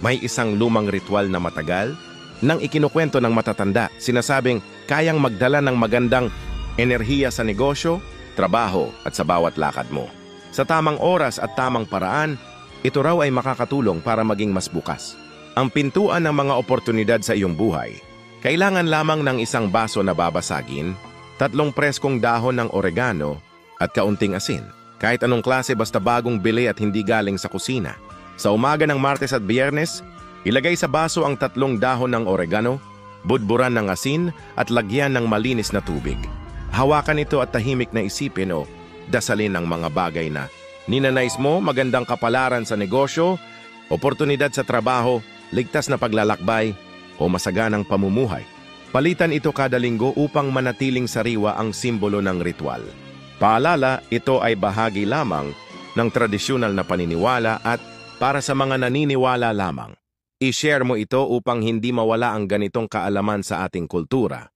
May isang lumang ritual na matagal nang ikinukwento ng matatanda, sinasabing kayang magdala ng magandang enerhiya sa negosyo, trabaho at sa bawat lakad mo. Sa tamang oras at tamang paraan, ito raw ay makakatulong para maging mas bukas. Ang pintuan ng mga oportunidad sa iyong buhay. Kailangan lamang ng isang baso na babasagin, 3 preskong dahon ng oregano at kaunting asin. Kahit anong klase basta bagong bili at hindi galing sa kusina. Sa umaga ng Martes at Biyernes, ilagay sa baso ang 3 dahon ng oregano, budburan ng asin at lagyan ng malinis na tubig. Hawakan ito at tahimik na isipin o dasalin ang mga bagay na ninanais mo, magandang kapalaran sa negosyo, oportunidad sa trabaho, ligtas na paglalakbay o masaganang pamumuhay. Palitan ito kada linggo upang manatiling sariwa ang simbolo ng ritual. Paalala, ito ay bahagi lamang ng tradisyonal na paniniwala at para sa mga naniniwala lamang. I-share mo ito upang hindi mawala ang ganitong kaalaman sa ating kultura.